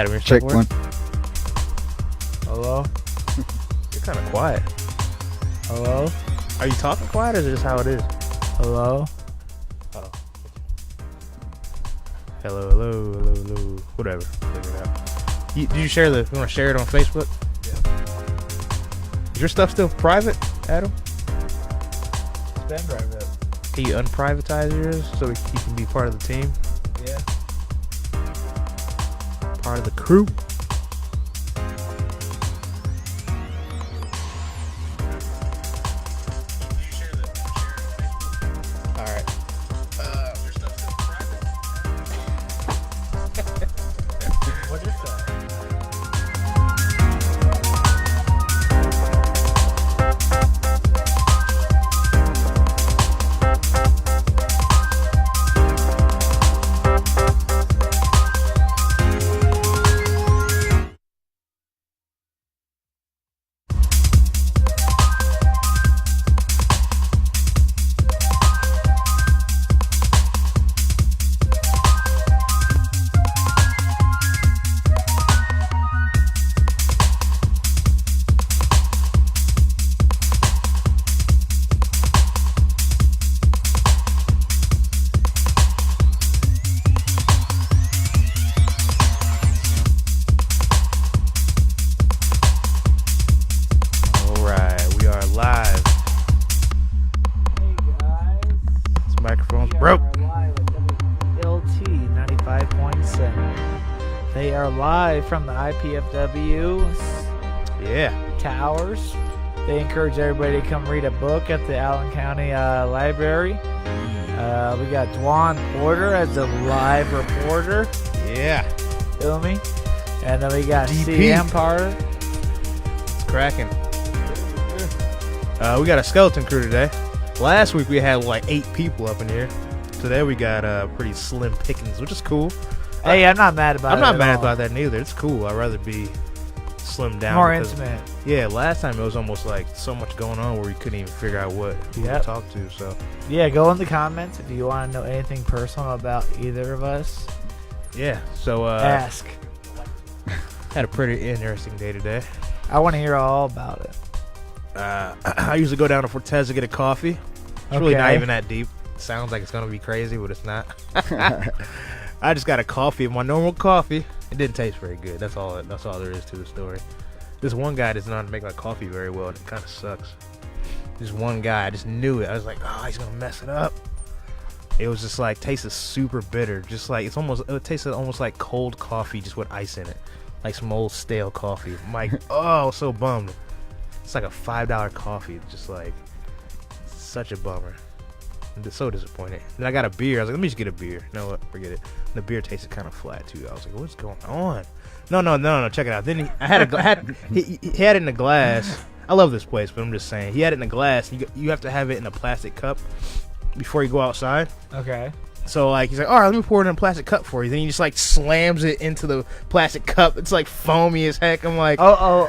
Adam, your Check stuff one. work? Hello? You're kind of quiet. Hello? Are you talking quiet, or is it just how it is? Hello? Oh. Hello. Whatever. Figure it out. Did you share you want to share it on Facebook? Yeah. Is your stuff still private, Adam? It's been private. Can you unprivatize yours so you can be part of the team? Yeah. Part of the crew? Alright. Your stuff's still private? What is that? Alright, we are live. Hey guys. This microphone's We broke. are live at WLT 95.7. They are live from the IPFW Yeah. towers. They encourage everybody to come read a book at the Allen County Library. We got Dwan Porter as the live reporter. Yeah. Feel me? And then we got DP. CM Porter. It's cracking. We got a skeleton crew today. Last week we had like 8 people up in here. Today we got pretty slim pickings, which is cool. Hey, I'm not mad about it. I'm not at mad all. about that neither. It's cool. I'd rather be slimmed down. More because- intimate. Yeah, last time it was almost like so much going on where we couldn't even figure out who Yep. to talk to. So Yeah, go in the comments if you want to know anything personal about either of us. yeah, so Ask. had a pretty interesting day today. I want to hear all about it. I usually go down to Fortes to get a coffee. It's really not Okay. even that deep. Sounds like it's gonna be crazy, but it's not. I just got a coffee, my normal coffee. It didn't taste very good. That's all there is to the story. This one guy does not make my coffee very well, and it kind of sucks. This one guy, I just knew it. I was like, oh, he's gonna mess it up. It was just like tasted super bitter, just like it tasted almost like cold coffee, just with ice in it, like some old stale coffee. I'm like, oh, so bummed. It's like a $5 coffee. It's just like such a bummer. I'm just so disappointed. Then I got a beer. I was like, let me just get a beer. You know what? Forget it. And the beer tasted kind of flat too. I was like, what's going on? No. Check it out. Then he had it in a glass. I love this place, but I'm just saying he had it in a glass. You have to have it in a plastic cup before you go outside. Okay. So like he's like, all right, let me pour it in a plastic cup for you. Then he just like slams it into the plastic cup. It's like foamy as heck. I'm like, cool.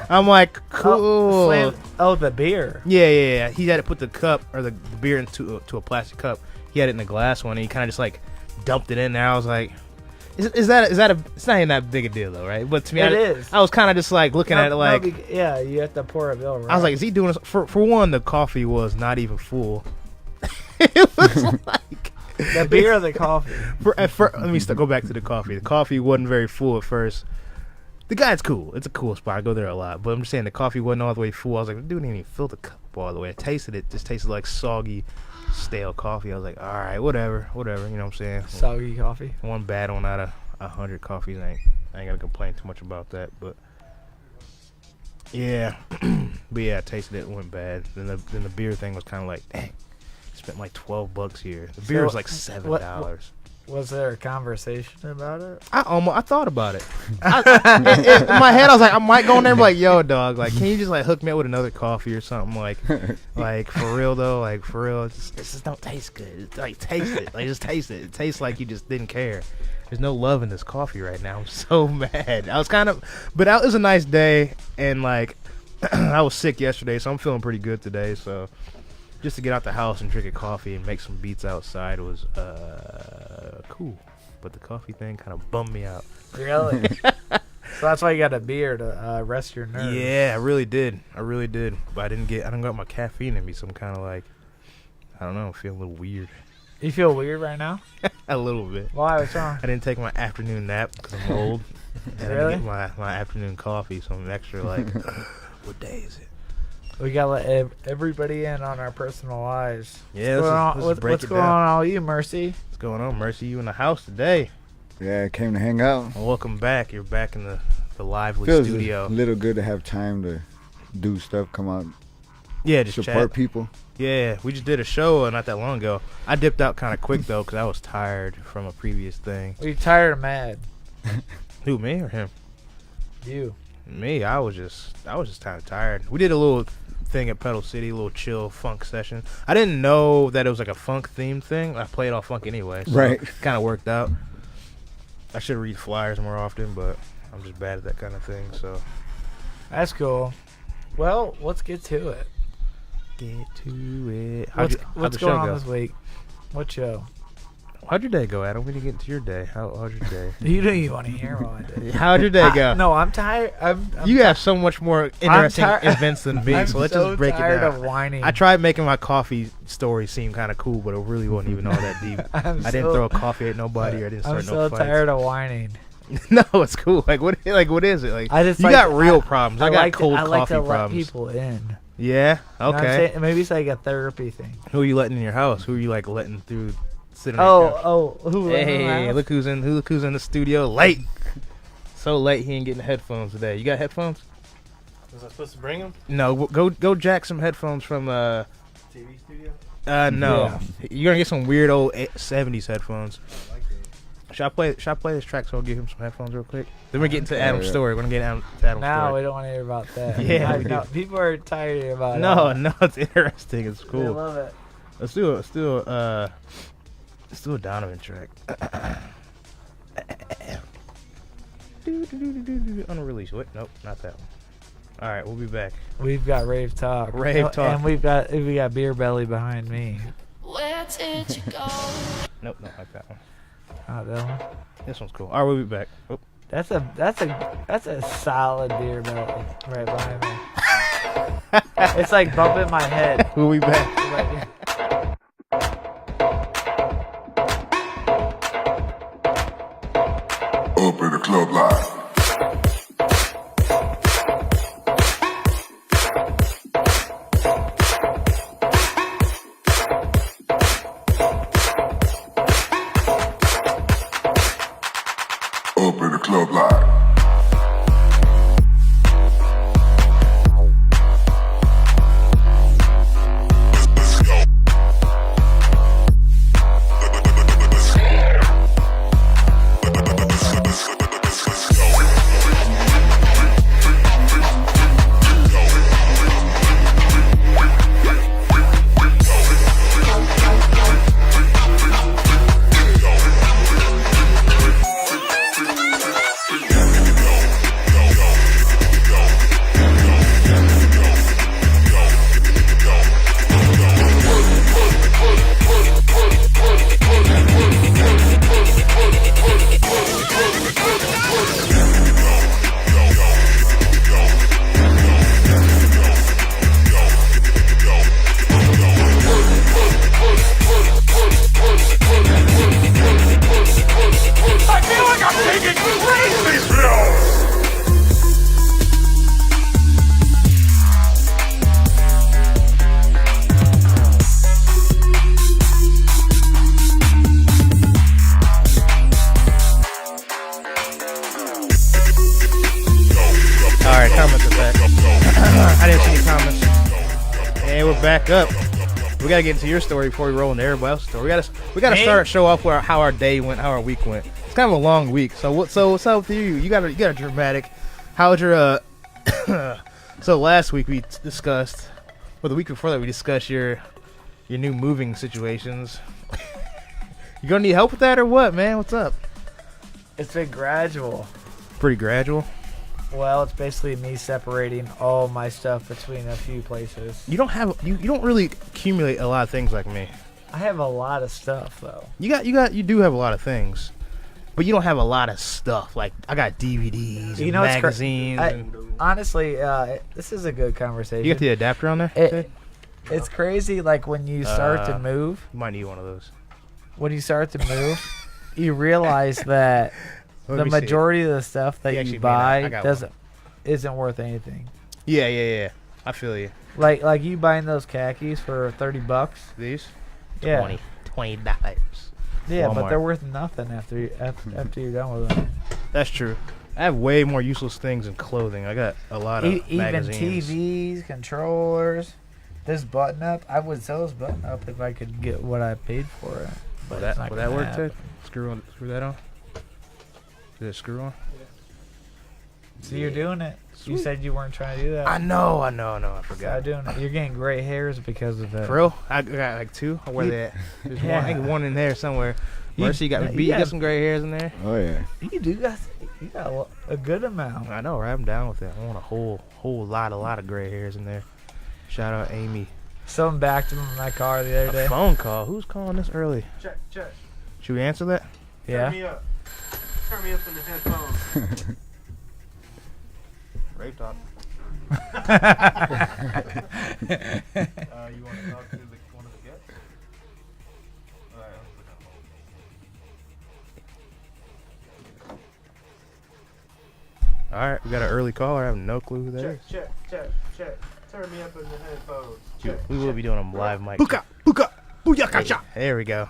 The beer. Yeah. He had to put the cup or the beer into a plastic cup. He had it in a glass one, and he kind of just like dumped it in there. I was like, is that it's not even that big a deal though, right? But to me, It is. I was kind of just like looking at it like, yeah, you have to pour a bill. Right? I was like, is he doing this? For one, the coffee was not even full. It was like the beer or the coffee. Let me go back to the coffee. The coffee wasn't very full at first. The guy's cool. It's a cool spot. I go there a lot. But I'm just saying the coffee wasn't all the way full. I was like, the dude didn't even fill the cup all the way. I tasted it. Just tasted like soggy, stale coffee. I was like, all right, whatever. You know what I'm saying? Soggy coffee. One bad one out of 100 coffees. I ain't gonna complain too much about that. But yeah, I tasted it. Went bad. Then the beer thing was kind of like, dang. Spent like $12 here. The beer was like $7. Was there a conversation about it? I thought about it. In my head, I was like, I might go in there and be like, yo, dog, like, can you just like hook me up with another coffee or something? Like for real though, like for real, it just don't taste good. It's like taste it, like just taste it. It tastes like you just didn't care. There's no love in this coffee right now. I'm so mad. I was but it was a nice day, and like I was sick yesterday, so I'm feeling pretty good today. So just to get out the house and drink a coffee and make some beats outside was cool. But the coffee thing kind of bummed me out. Really? So that's why you got a beer to rest your nerves. Yeah, I really did. But I didn't got my caffeine in me, so I'm kind of like, I don't know, feel a little weird. You feel weird right now? A little bit. Why? What's wrong? I didn't take my afternoon nap because I'm old. And Really? I didn't get my afternoon coffee, so I'm extra like, what day is it? We got to let everybody in on our personal lives. Yeah, What's going on with you, Mercy? What's going on, Mercy? You in the house today? Yeah, I came to hang out. Well, welcome back. You're back in the lively Feels studio. a little good to have time to do stuff, come out, Yeah, just support chat. people. Yeah, we just did a show not that long ago. I dipped out kind of quick though because I was tired from a previous thing. Are you tired or mad? Who, me or him? You. Me, I was just kind of tired. We did a little thing at Pedal City, a little chill funk session. I didn't know that it was like a funk themed thing. I played all funk anyway, so Right. kind of worked out. I should read flyers more often, but I'm just bad at that kind of thing. So That's cool. Well, let's get to it. get to it. What's how'd the going show on go? this week? What show? How'd your day go, Adam? We didn't get into your day. How's your day? You know you want to hear what I did. How'd your day go? No, I'm tired. You have so much more interesting events than me, I'm so let's so just break it tired down. of whining. I tried making my coffee story seem kind of cool, but it really wasn't even all that deep. I didn't throw a coffee at nobody, or I didn't start I'm no so fights. tired of whining. No, it's cool. Like what is it? Like I just you like got real problems. I got like cold I like coffee to problems. let people in. Yeah. You know what I'm Okay. saying? Maybe it's like a therapy thing. Who are you letting in your house? Who are you like letting through? Sit on your couch? Who? Hey, look who's in the studio late. So late he ain't getting headphones today. You got headphones? Was I supposed to bring them? No, go jack some headphones from TV studio? no. Yeah. You're gonna get some weird old 70s headphones. I like it. Should I play this track so I'll give him some headphones real quick? Then we're getting to Okay. Adam's story. We're gonna get to Adam's Now we story. don't want to hear about that. Yeah, we no, people are tired about it. No, it's interesting. It's They cool. love it. Let's do a Donovan track. Unreleased. What? Nope, not that one. All right, we'll be back. We've got rave talk. Rave talk. And we got beer belly behind me. Where did you go? Nope, not like that one. Oh, that one. This one's cool. All right, we'll be back. Oh. That's a solid beer belly right behind me. It's like bumping my head. We'll be back. Right. Up in the club live. Up in the club live. All right, comments are back. I didn't see any comments. And we're back up. We gotta get into your story before we roll into everybody else's story. We gotta start show off how our day went, how our week went. It's kind of a long week. So what's up with you? You got a dramatic. How's your So last week we discussed, well, the week before that we discussed your new moving situations. You gonna need help with that or what, man? What's up? It's been gradual. Pretty gradual. Well, it's basically me separating all my stuff between a few places. You don't really accumulate a lot of things like me. I have a lot of stuff though. You do have a lot of things, but you don't have a lot of stuff. Like I got DVDs and magazines. Honestly, this is a good conversation. You got the adapter on there? It's crazy. Like when you start to move, you might need one of those. When you start to move, you realize that the majority of the stuff that you buy isn't worth anything. Yeah. I feel you. Like you buying those khakis for $30. These? Yeah. $20. Yeah, Walmart. but they're worth nothing after you're done with them. That's true. I have way more useless things than clothing. I got a lot of Even magazines. TVs, controllers, this button up. I would sell this button up if I could get what I paid for it. But Would that work, Ted? Screw that on? Did it screw on? So you're doing it. You said you weren't trying to do that. I know. I forgot. Stop doing it. You're getting gray hairs because of that. For real? I got like two. Where they at? There's one. I think one in there somewhere. Mercy, you got some gray hairs in there? Oh, yeah. You got a good amount. I know, right? I'm down with it. I want a whole lot of gray hairs in there. Shout out Amy. Someone backed him in my car the other day. A phone call? Who's calling this early? Check. Should we answer that? Yeah. Turn me up in the headphones. Rape talk. You want to talk to one of the guests? Alright, let's put that hold. Alright, we got an early caller. I have no clue who that is. Check. Turn me up in the headphones. We will be doing a live mic. Booyaka. There we go.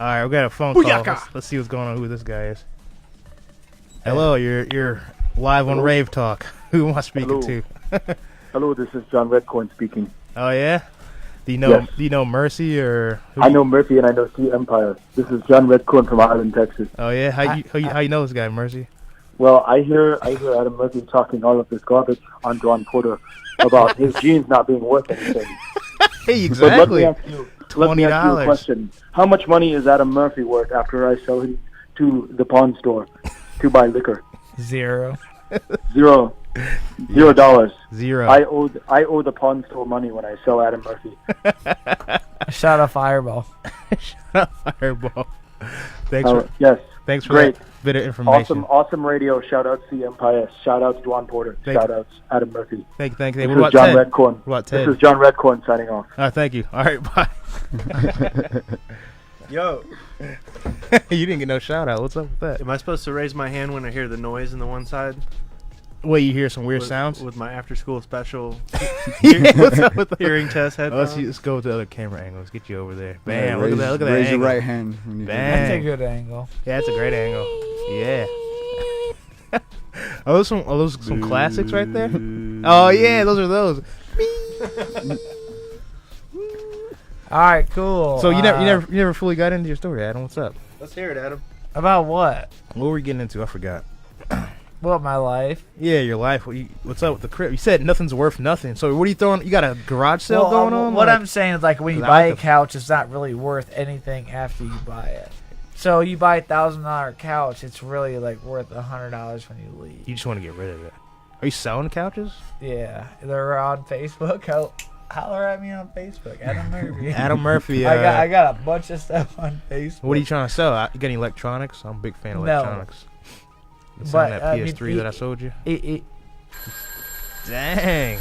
Alright, we got a phone call. Let's see what's going on, who this guy is. Hello, you're live on Rave Talk. Who am I speaking to? Hello, this is John Redcorn speaking. Oh yeah? Do you know Mercy or I know Murphy and I know Sea Empire. This is John Redcorn from Ireland, Texas. Oh yeah? How you know this guy, Mercy? Well, I hear Adam Murphy talking all of this garbage on Dwan Porter about his jeans not being worth anything. Hey, exactly. But let me ask you a question. How much money is Adam Murphy worth after I sell him to the pawn store to buy liquor? $0. $0. Zero. I owe the pawn store money when I sell Adam Murphy. Shot a fireball. Fireball. Yes. Thanks for Great. that bit of information. Awesome radio. Shout out to Empire. Shout out to Dwan Porter. Shout out to Adam Murphy. Thank you. This What is about John Ted? Redcorn. What about Ted? This is John Redcorn signing off. Thank you. All right, bye. Yo, You didn't get no shout out. What's up with that? am I supposed to raise my hand when I hear the noise in the one side? Wait, you hear some weird sounds? With my after-school special Yeah, what's up with that? hearing test headphones? Let's go with the other camera angle. Let's get you over there. Bam! Yeah, Look at that Raise your angle. right hand. When you Bam. That's a good angle. Yeah, that's a great angle. Yeah. Are those some classics right there? Oh yeah, those are those. All right, cool. So you never fully got into your story, Adam. What's up? Let's hear it, Adam. About what? What were we getting into? I forgot. What, my life? Yeah, your life. What's up with the crib? You said nothing's worth nothing. So what are you throwing? You got a garage sale going on? What Like- I'm saying is, like, when you 'Cause buy I a like couch, it's not really worth anything after you buy it. So you buy $1,000 couch, it's really like worth $100 when you leave. You just want to get rid of it. Are you selling couches? Yeah, they're on Facebook. Holler at me on Facebook, Adam Murphy. Adam Murphy. I got a bunch of stuff on Facebook. What are you trying to sell? You got any electronics? I'm a big fan of No. electronics. It's But, on that I mean, PS3 that I sold you. It, Dang,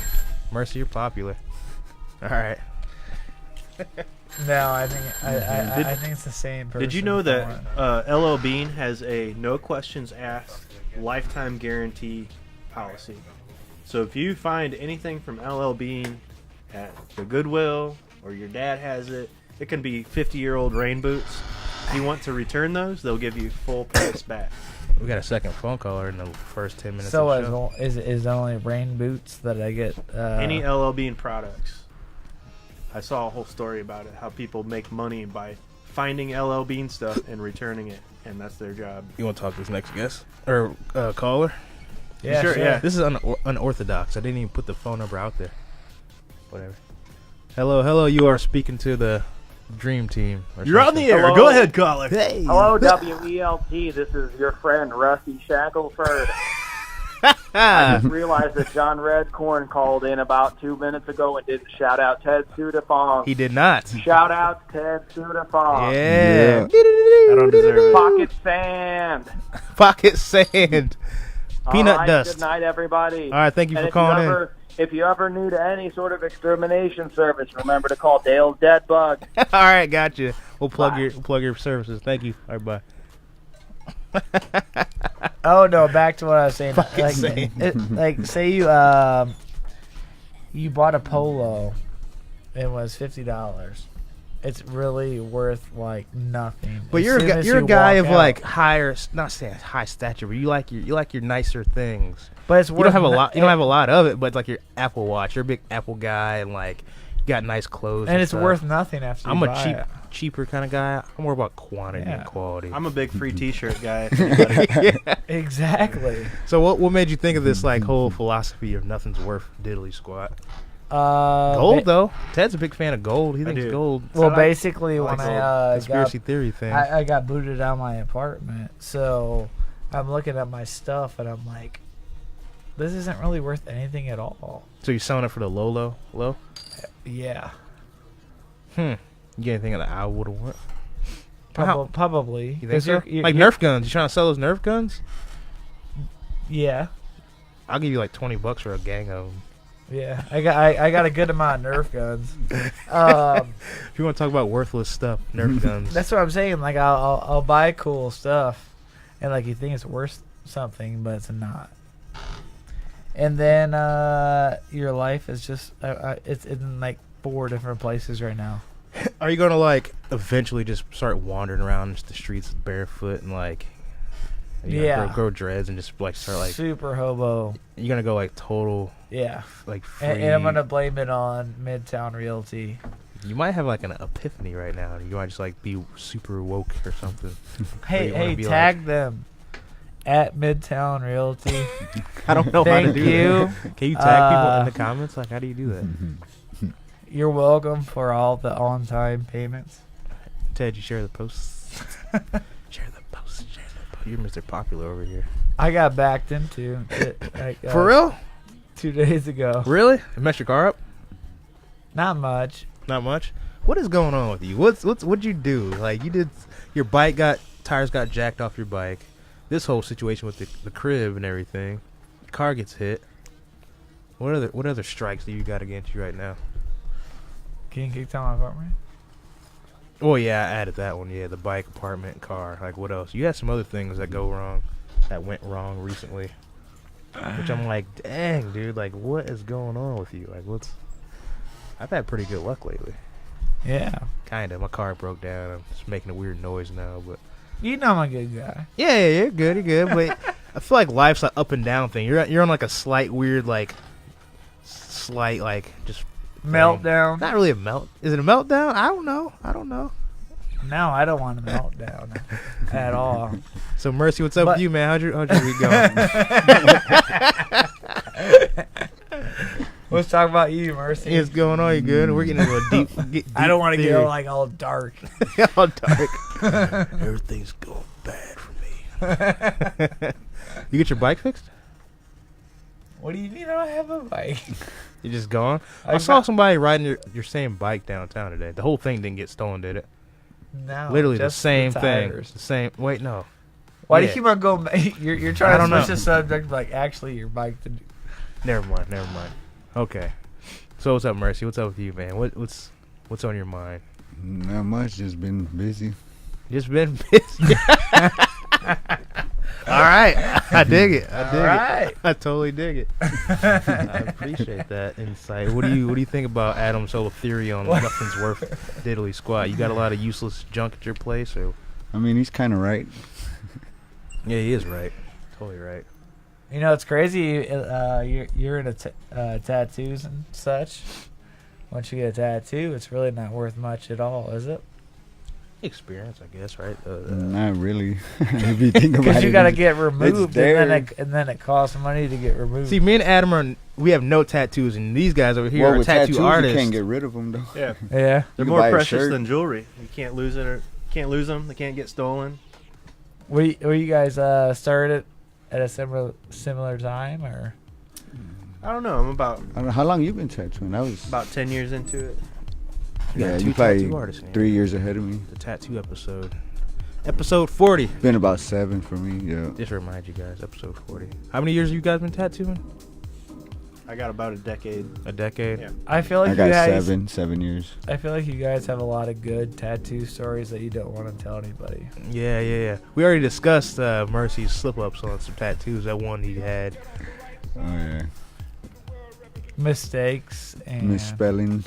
Mercy, you're popular. All right. no, I think I think it's the same person. Did you know for that one. LL Bean has a no questions asked lifetime guarantee policy? So if you find anything from LL Bean at the Goodwill or your dad has it, it can be 50-year-old rain boots. If you want to return those, they'll give you full price back. We got a second phone caller in the first 10 minutes So of the show. is it only rain boots that I get? Any LL Bean products. I saw a whole story about it, how people make money by finding LL Bean stuff and returning it, and that's their job. You want to talk to this next guest? Or caller? Yeah, Sure, yeah. This is unorthodox. I didn't even put the phone number out there. Whatever. Hello. You are speaking to the Dream Team. or You're on something. the air. Hello. Go ahead, caller. Hey. Hello, WELT. This is your friend Rusty Shackelford. I just realized that John Redcorn called in about 2 minutes ago and didn't shout out Ted Sudafong. He did not. Shout out Ted Sudafong. Yeah. I don't deserve it. Pocket sand. Pocket sand. Peanut All right, dust. Good night, everybody. All right, thank you for calling in. If you ever need any sort of extermination service, remember to call Dale's Dead Bug. All right, gotcha. We'll plug your services. Thank you. All right, bye. Oh no, back to what I was saying. Fucking sand. Like say you bought a polo, it was $50. It's really worth like nothing. But As you're soon as a you guy walk of out. like higher, not saying high stature, but you like your nicer things. But it's You worth don't have a lot. You don't have a lot of it, but it's like your Apple Watch. You're a big Apple guy, and like you got nice clothes. and it's stuff. worth nothing after. I'm you a buy cheaper kind of guy. I'm more about quantity Yeah. and quality. I'm a big free T-shirt guy. if anybody- Yeah. it. Exactly. So what made you think of this like whole philosophy of nothing's worth diddly squat? ba- Gold though. Ted's a big fan of gold. He thinks do. gold. Well, I like- basically, I when like I Conspiracy theory thing. I got booted out of my apartment, so I'm looking at my stuff and I'm like, this isn't really worth anything at all. So you're selling it for the low? Yeah, You get anything that I would want? probably. You think 'Cause so? Like Nerf guns. You trying to sell those Nerf guns? Yeah, I'll give you like $20 for a gang of them. yeah. I got a good amount of Nerf guns. If you want to talk about worthless stuff, Nerf guns. That's what I'm saying. Like I'll buy cool stuff, and like you think it's worth something, but it's not. And then your life is just it's in like 4 different places right now. Are you gonna like eventually just start wandering around the streets barefoot and like, grow dreads and just like start like super hobo. you're gonna go like total Yeah, like free. and I'm gonna blame it on Midtown Realty. You might have like an epiphany right now. You might just like be super woke or something. Hey, tag them at Midtown Realty. I don't know how to Thank do you. that. Can you tag people in the comments? Like, how do you do that? You're welcome for all the on-time payments. Ted, you share the posts. Share the posts. You're Mr. Popular over here. I got backed into it like, For real? 2 days ago. Really? It messed your car up? Not much. Not much. What is going on with you? What'd you do? Like you did, your tires got jacked off your bike. This whole situation with the crib and everything. Your car gets hit. What other strikes do you got against you right now? Can you kick down my apartment? Oh yeah, I added that one. Yeah, the bike, apartment, car. Like what else? You had some other things that went wrong recently. Which I'm like, dang, dude. Like, what is going on with you? Like, I've had pretty good luck lately. Yeah. Kinda. My car broke down. I'm just making a weird noise now, but. You know I'm a good guy. Yeah, you're good. But I feel like life's an up and down thing. You're on like a slight weird just Meltdown. Not really a melt. Is it a meltdown? I don't know. No, I don't want a meltdown at all. So Mercy, what's up with you, man? How'd your week going? Let's talk about you, Mercy. What's going on? You good? We're getting into a deep I don't want to theory. get like all dark. All dark. Everything's going bad for me. You get your bike fixed? What do you mean I don't have a bike? You just gone? I saw somebody riding your same bike downtown today. The whole thing didn't get stolen, did it? No. Literally the just same thing. tires. The same. Wait, no. Why do Yeah. you keep on going? You're I trying don't to switch know. the subject, like actually your bike to do. Never mind. Okay. So what's up, Mercy? What's up with you, man? What's on your mind? Not much. Just been busy. Just been busy. All right. I dig it. Right. I totally dig it. I appreciate that insight. What do you think about Adam's whole theory on nothing's worth diddly squat? You got a lot of useless junk at your place, or? I mean, he's kind of right. Yeah, he is right. Totally right. You know, it's crazy. You're into tattoos and such. Once you get a tattoo, it's really not worth much at all, is it? Experience, I guess, right? Not really. If you think about Because it, you got to it's- get removed, there. and then it costs money to get removed. See, me and Adam we have no tattoos, and these guys over here well, are with tattoo tattoos, artists. you can't get rid of them though. Yeah, yeah. they're can more buy a precious shirt. than jewelry. You can't lose it or can't lose them. They can't get stolen. Where you guys started at a similar time, or? I don't know. I'm about I don't know how long you been tattooing. I was 10 years into it. yeah, two you probably tattoo artists in here. 3 years ahead of me. The tattoo episode. Episode 40. Been about 7 for me. Yeah. Just to remind you guys, episode 40. How many years have you guys been tattooing? I got about a decade. A decade? Yeah. I feel like I got you guys. 7 years. I feel like you guys have a lot of good tattoo stories that you don't want to tell anybody. Yeah. We already discussed Mercy's slip-ups on some tattoos. That one he had. Oh yeah. Mistakes and Misspelling.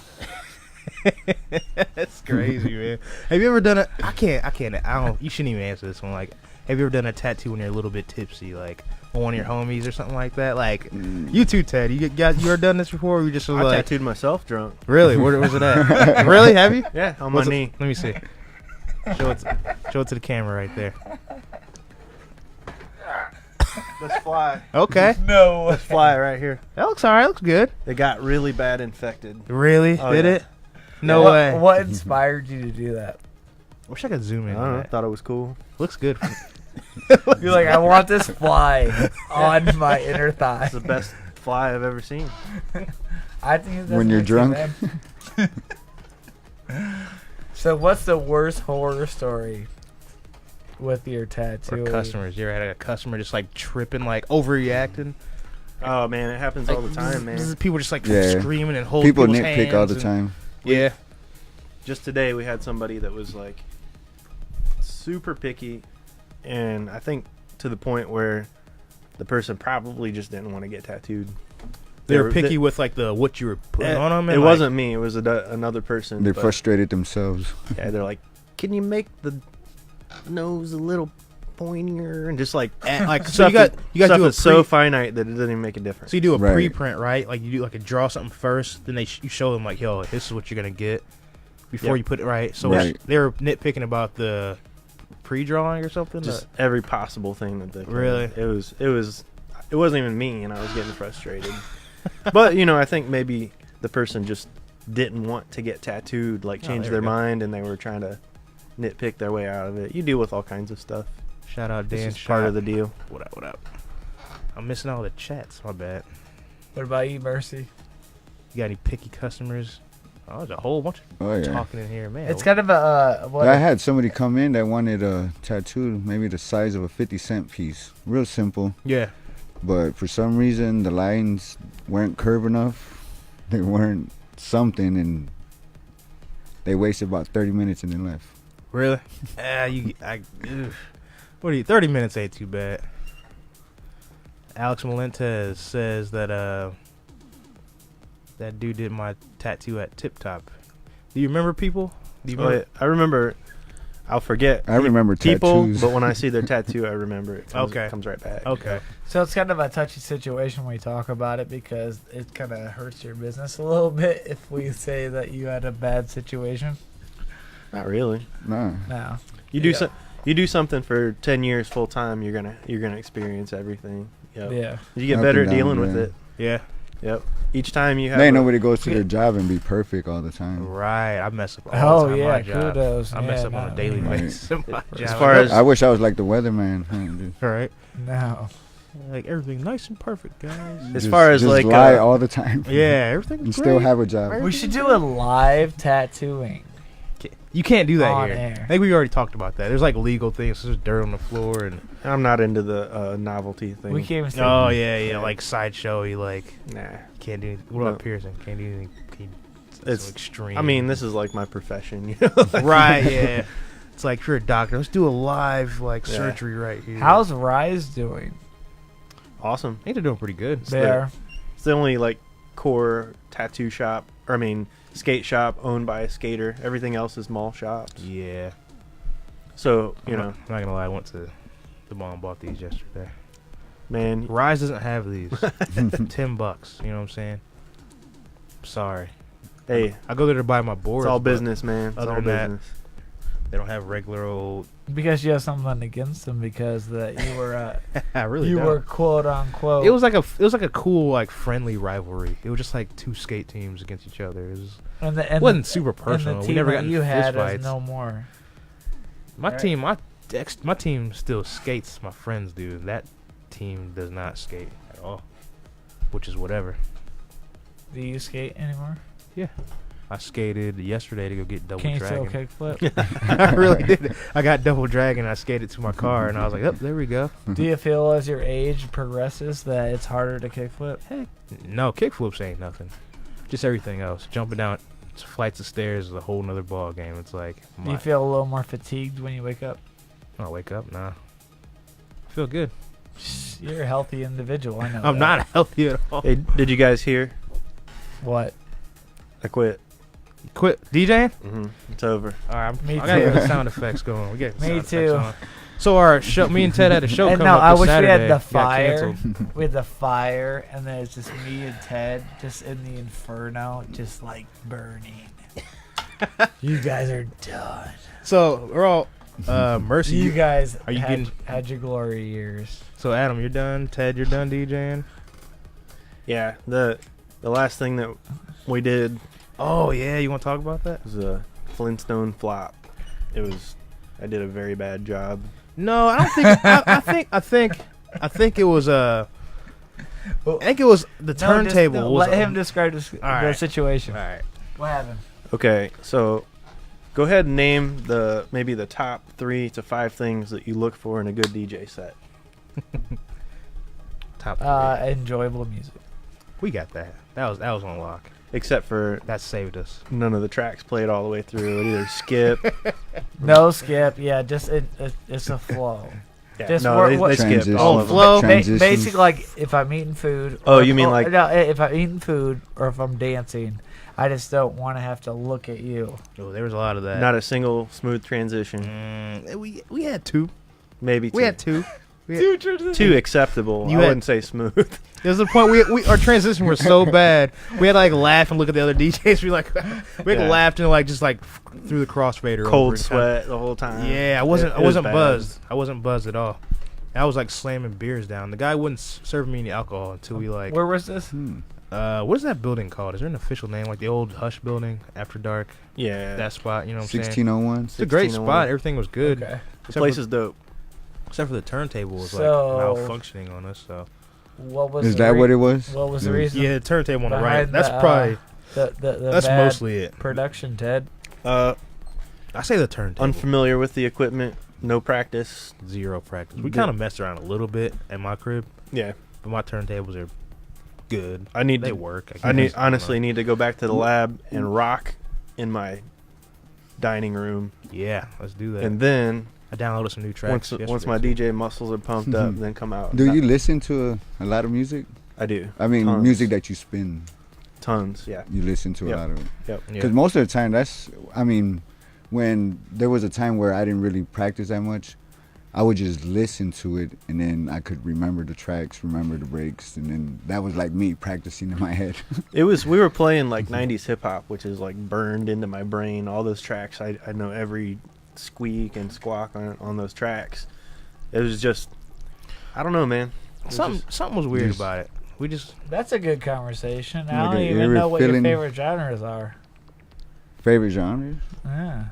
That's crazy, man. Have you ever done a? I don't. You shouldn't even answer this one. Like, have you ever done a tattoo when you're a little bit tipsy, like on one of your homies or something like that? Like, you too, Ted. You ever done this before? Or you just was I like, tattooed myself drunk. really? Where was it at? Really? Have you? Yeah, on What's my it- knee. Let me see. Show it to the camera right there. Let's fly. Okay. no. Let's fly right here. That looks alright. Looks good. It got really bad infected. Really? Oh, Did yeah. it? No what, way. What inspired you to do that? Wish I could zoom I in. don't on know. that. Thought it was cool. Looks good. You're like, I want this fly on my inner thigh. It's the best fly I've ever seen. I think that's When you're drunk. So, what's the worst horror story with your tattoo? Or customers. You ever had a customer just like tripping, like overreacting? Oh man, it happens all the time, man. People just like Yeah. screaming and holding People people's nitpick all the hands time. Yeah. Just today we had somebody that was like super picky, and I think to the point where the person probably just didn't want to get tattooed. They were picky with like the what you were putting on them. It and, like, wasn't me. It was another person. They but, frustrated themselves. yeah, they're like, "Can you make the nose a little pointier?" And just like like so stuff you guys stuff do a is so finite that it doesn't even make a difference. So you do a Right. pre-print, right? Like you do like a draw something first, then you show them like, yo, this is what you're gonna get before Yep. you put it right. So Right. they were nitpicking about the pre-drawing or something. Just every possible thing that they could. Really? It wasn't even me, and I was getting frustrated. But I think maybe the person just didn't want to get tattooed, like change there their we go. mind, and they were trying to nitpick their way out of it. You deal with all kinds of stuff. Shout out Dan. This is part of the deal. What up? What up? I'm missing all the chats. My bad. What about you, Mercy? You got any picky customers? Oh, there's a whole bunch of Oh yeah. talking in here, man. It's kind of a what? I had somebody come in that wanted a tattoo, maybe the size of a 50-cent piece. Real simple. Yeah. But for some reason, the lines weren't curved enough. They weren't something, and they wasted about 30 minutes and then left. Really? What are you? 30 minutes ain't too bad. Alex Melentez says that that dude did my tattoo at Tip Top. Do you remember people? Do you Oh, remember? yeah. I remember. I'll forget. I remember people, tattoos. but when I see their tattoo, I remember it. Okay. Comes right back. Okay. So it's kind of a touchy situation when we talk about it because it kind of hurts your business a little bit if we say that you had a bad situation. Not really. Nah. No. You do you do something for 10 years full time, you're gonna experience everything. Yep. Yeah. You get Up better and at down, dealing with yeah. it. Yeah. Yep. Each time you have. There ain't nobody goes to their job and be perfect all the time. Right. I mess up all the time. Oh, on yeah, my job. kudos. I mess Yeah, up on no, a daily right. basis. in my As job. far as- I wish I was like the weatherman. Huh, dude. right. No. Like everything nice and perfect, guys. As far as, just like, lie all the time. Yeah, everything's and great. still have a job. We should do a live tattooing. You can't do that On here. air. I think we already talked about that. There's like legal things. There's dirt on the floor and. I'm not into the novelty thing. We can't even say Oh yeah, like sideshow. You like Nah. can't do. Anything. What about No. piercing? Can't do anything. It's It's- so extreme. I mean, this is like my profession. right? Yeah. It's like if you're a doctor, let's do a live like Yeah. surgery right here. How's Rise doing? Awesome. I think they're doing pretty good. There. It's the only like core tattoo shop, or I mean, skate shop owned by a skater. Everything else is mall shops. Yeah. So I'm not gonna lie. I went to the mall and bought these yesterday. man, Rise doesn't have these. $10. You know what I'm saying? Sorry. hey, I go there to buy my boards. it's all but business, man. It's other all than that, business. They don't have regular old. Because you have something against them because that you were I really you don't. were quote unquote. It was like a cool like friendly rivalry. It was just like two skate teams against each other. It was and wasn't super personal. And the We team never that got in you fist had fights. is no more. My right? team, my team still skates. My friends do that. team does not skate at all, which is whatever. Do you skate anymore? I skated yesterday to go get double Can you still dragon. kickflip? I really did. I got double dragon. I skated to my car, and I was like, "Oh, there we go." Do you feel as your age progresses that it's harder to kickflip? No, kickflips ain't nothing. Just everything else. Jumping down flights of stairs is a whole nother ball game. It's like, Do you feel a little more fatigued when you wake up? when I wake up, nah. I feel good. You're a healthy individual. I know. I'm that. not healthy at all. Hey, did you guys hear? What? I quit. Quit DJing? It's over. All right, Me I gotta get too. the sound effects going. We get the Me sound effects too. on. So our show, me and Ted had a show And coming no, up I this wish Saturday. we had the Got fire. canceled. We had the fire, and then it's just me and Ted just in the inferno, just like burning. You guys are done. So we're all Mercy. You guys are you getting? had your glory years. So Adam, you're done. Ted, you're done DJing. Yeah, the last thing that we did Oh yeah, you want to talk about that? was a Flintstone flop. I did a very bad job. No, I don't think. I think it was I think it was the turntable. was let him describe the right. situation. All right. What happened? Okay, so go ahead and name maybe the top 3 to 5 things that you look for in a good DJ set. Top 3. Enjoyable music. We got that. That was on lock. Except for That saved us. none of the tracks played all the way through. It either skip. No skip. Yeah, just it's a flow. Yeah, Just no, what- they what- skipped Transition. all of them. Flow. Transitions. Basically, like if I'm eating food. Oh, or- you mean or- like- no? If I'm eating food or if I'm dancing, I just don't want to have to look at you. Oh, there was a lot of that. Not a single smooth transition. We had 2. Maybe 2. We had 2. 2 acceptable. You I had- wouldn't say smooth. There was a point we our transition was so bad. We had to like laugh and look at the other DJs. We like we had Yeah. laughed and like just like through the crossfader. over Cold and sweat the whole time. Yeah, I wasn't It was bad. buzzed. I wasn't buzzed at all. I was like slamming beers down. The guy wouldn't serve me any alcohol until we like. Where was this? What is that building called? Is there an official name? Like the old Hush building after dark? Yeah. That spot. You know what I'm saying? 1601. It's a great 1601. spot. Everything was good. Okay. the place is dope. Except for the turntable was So- like malfunctioning on us. So What was Is the that what it was? What was the Yeah. reason? yeah, the turntable on the right. Behind That's the, probably The that's bad mostly it. production, Ted. I say the turntable. Unfamiliar with the equipment. No practice. Zero practice. We Yeah. kind of messed around a little bit at my crib, Yeah. but my turntables are good. I need They to. work. I guess. honestly need to go back to the lab and rock in my dining room, Yeah, let's do that. and then I downloaded some new tracks. once my yesterday, DJ muscles are pumped up, then come out. Do you listen to a lot of music? I do. I mean, Tons. music that you spin. Tons. Yeah. You listen to Yep. a lot of it. Yep. too. Because most of the time, when there was a time where I didn't really practice that much, I would just listen to it, and then I could remember the tracks, remember the breaks, and then that was like me practicing in my head. We were playing like 90s hip hop, which is like burned into my brain. All those tracks, I know every squeak and squawk on those tracks. It was just, I don't know, man. It was Something was weird Just- about it. We just That's a good conversation. I Like don't a even eerie know what your feeling. favorite genres are. Favorite genre? Yeah.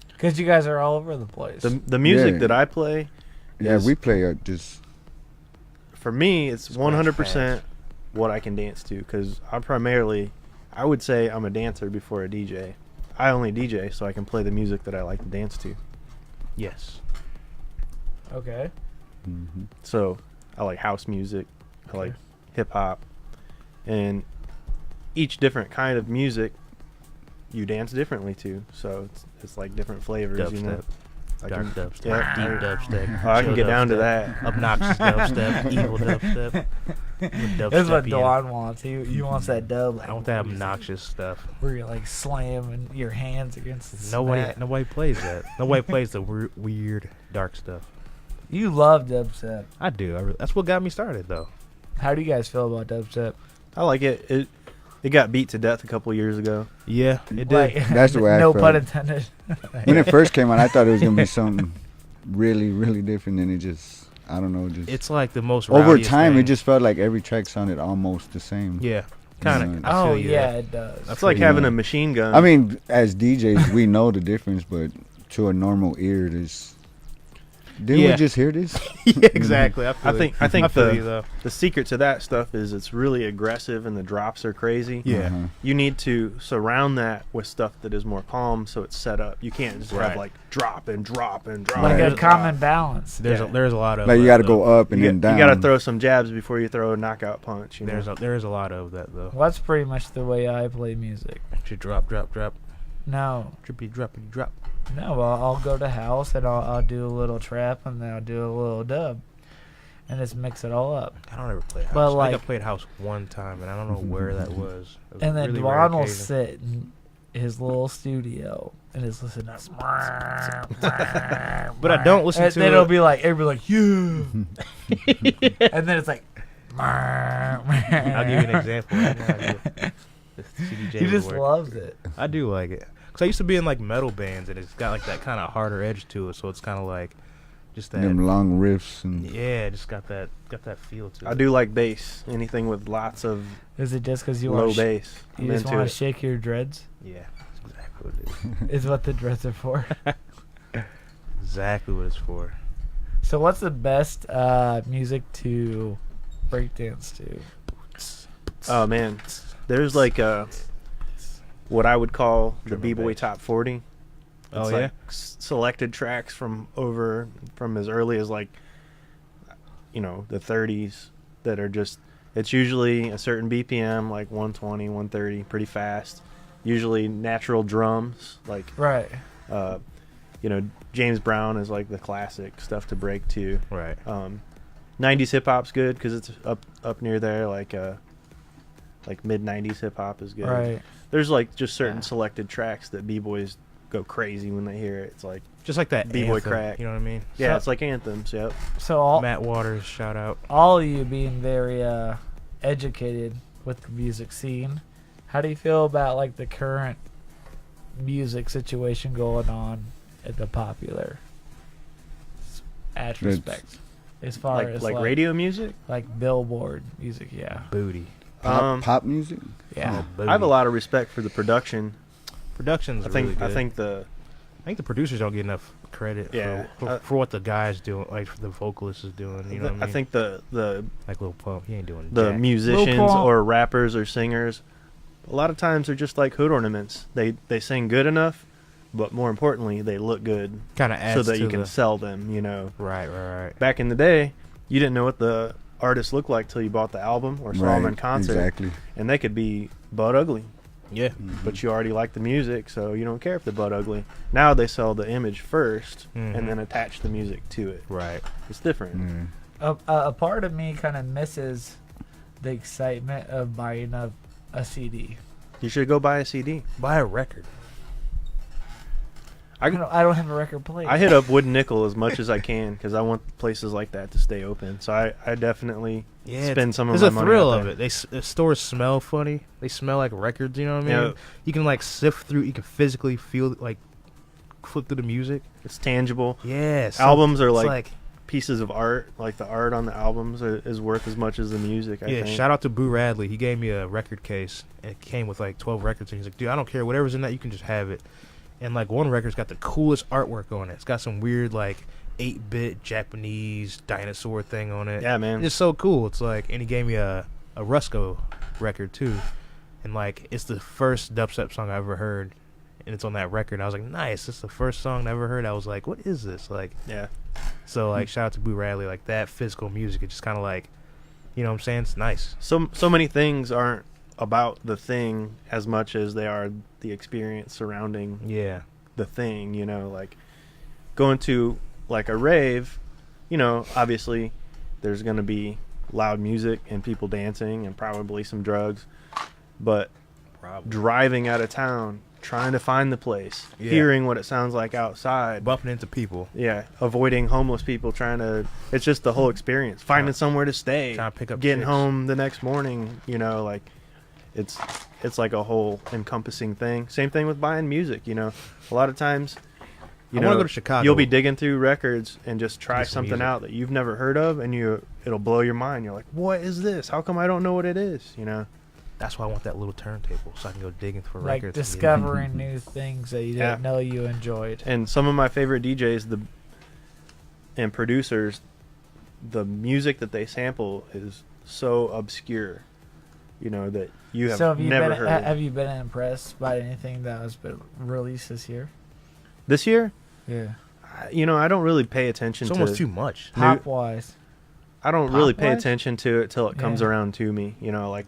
Because you guys are all over the place. the music Yeah. that I play. Yeah, is- we play just For me, it's Scratch 100% what I can dance to, because I would say I'm a dancer before a DJ. I only DJ so I can play the music that I like to dance to. yes. Okay. So I like house music, I like hip hop, and each different kind of music you dance differently to. So it's like different flavors, you know. Dubstep, I dark can- dubstep, yeah. deep dubstep. Oh, I can chill get down to dubstep, that. Obnoxious dubstep, evil dubstep. That's what Dewan wants. He wants that dub. Like, I want that obnoxious stuff. where you're like slamming your hands against the smack. Nobody plays that. Nobody plays the weird dark stuff. You love dubstep. I do. That's what got me started, though. How do you guys feel about dubstep? I like it. It got beat to death a couple years ago. Yeah, it did. Like, That's the way I no felt. pun intended. when it first came out, I thought it was gonna be something really, really different, and it just, I don't know, just It's like the most over rowdiest time, thing. it just felt like every track sounded almost the same. yeah, kind Yeah. of. Oh yeah, it does. It's like Yeah. having a machine gun. I mean, as DJs, we know the difference, but to a normal ear, there's Didn't we just hear this? Yeah, exactly. I think feel you, though. the secret to that stuff is it's really aggressive and the drops are crazy. Yeah. Uh-huh. You need to surround that with stuff that is more calm, so it's set up. You can't just have like drop and drop and drop. Like Right. a common balance. There's a lot of Like you that, got to though. go up and You then down. got to throw some jabs before you throw a knockout punch. You know? There is a lot of that though. Well, that's pretty much the way I play music. Should drop, No, drippy, droppity, drop. no. I'll go to house and I'll do a little trap and then I'll do a little dub, and just mix it all up. I don't ever play house. But, I think like- I played house one time, and I don't know where that was. It was a And then really rare Dwan will occasion. sit in his little studio and just listen to. But I don't listen and to then it. it'll be like everybody like yeah, and then it's like. I'll give you an example. Right now. CDJ He just would work. loves it. I do like it. Cause I used to be in like metal bands, and it's got like that kind of harder edge to it. So it's kind of like just that. Them long riffs and Yeah, just got that feel to it. I do like bass. Anything with lots of Is it just because you low want bass. you I'm just into want to it. shake your dreads? Yeah, that's exactly what it is. Is what the dreads are for. Exactly what it's for. So what's the best music to breakdance to? Oh man, there's like what I would call the Drum and B-boy bass. top 40. Oh, It's yeah? like selected tracks from as early as like the 30s that are just, it's usually a certain BPM, like 120, 130, pretty fast. Usually natural drums, like Right. James Brown is like the classic stuff to break to. Right. 90s hip hop's good because it's up near there, like mid 90s hip hop is good. Right. There's like just certain Yeah. selected tracks that b-boys go crazy when they hear it. It's like Just like that B-boy anthem, crack. You know what I mean? yeah, So- it's like anthems. Yep. So all Matt Waters, shout out. all of you being very educated with the music scene, how do you feel about like the current music situation going on at the popular aspect? As far as Like radio music. like Billboard music, yeah. Booty. pop music. Yeah. Oh, booty. I have a lot of respect for the production. Production's I think really good. I think the the producers don't get enough credit Yeah, for what the guy's doing, like the vocalist is doing. You know what I mean? I think the like Lil Pump, he ain't doing the jack. musicians Lil Pump. or rappers or singers, a lot of times they're just like hood ornaments. They sing good enough, but more importantly, they look good kind of adds so that to you can the, sell them. right. Back in the day, you didn't know what the artist looked like till you bought the album or saw them in concert, Exactly. and they could be butt ugly, Yeah, but you already like the music, so you don't care if they're butt ugly. Now they sell the image 1st Mhm. and then attach the music to it. right. It's different. Yeah. A part of me kind of misses the excitement of buying a CD. You should go buy a CD. Buy a record. I don't have a record player. I hit up Wood Nickel as much as I can because I want places like that to stay open. So I definitely spend some of There's my a money thrill out of there. it. The stores smell funny. They smell like records. You know what I mean? Yeah. You can like sift through. You can physically feel like flip through the music. It's tangible. Yeah. Albums are it's like pieces of art. Like the art on the albums is worth as much as the music. I yeah. think. Shout out to Boo Radley. He gave me a record case and it came with like 12 records. And he's like, dude, I don't care. Whatever's in that, you can just have it. And like one record's got the coolest artwork on it. It's got some weird like 8-bit Japanese dinosaur thing on it. Yeah, man. It's so cool. It's like, and he gave me a Rusko record too, and like it's the first dubstep song I ever heard, and it's on that record. And I was like, nice. It's the first song I ever heard. I was like, what is this? Like, Yeah. so like shout out to Boo Radley. Like that physical music. It's just kind of like, you know what I'm saying? It's nice. So many things aren't about the thing as much as they are the experience surrounding Yeah. the thing, like going to like a rave, obviously there's going to be loud music and people dancing and probably some drugs, but driving out of town, trying to find the place, Yeah. hearing what it sounds like outside, Bumping into people. avoiding homeless people, it's just the whole experience, finding somewhere to stay, Trying to pick up getting chicks. home the next morning, like it's like a whole encompassing thing. Same thing with buying music, a lot of times I want to go to Chicago. you'll be digging through records and just try Get some something music. out that you've never heard of, and it'll blow your mind. You're like, what is this? How come I don't know what it is? That's why I want that little turntable so I can go digging for like records. discovering new things that you Yeah. didn't know you enjoyed. And some of my favorite DJs, and producers, the music that they sample is so obscure, you know, that you have, So have you never been heard. have you been impressed by anything that has been released this year? This year, Yeah. you know, I don't really pay attention It's to almost too much. Pop wise. I don't really pay Pop-wise? attention to it till it comes Yeah. around to me. You know, like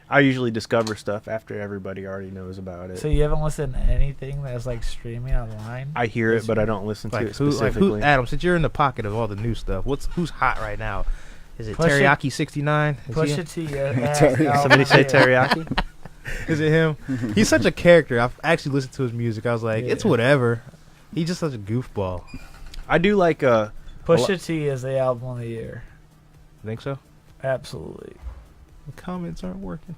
I usually discover stuff after everybody already knows about it. So you haven't listened to anything that's like streaming online? I hear it, this but I year? don't listen to Like it who? Like specifically. who? Adam, since you're in the pocket of all the new stuff, who's hot right now? Is it Push It- Teriyaki 69? Push it to you. Somebody say teriyaki. Is it him? He's such a character. I've actually listened to his music. I was like, it's Yeah. whatever. He's just such a goofball. I do like Push It to You is the album of the year. Think so? Absolutely. The comments aren't working.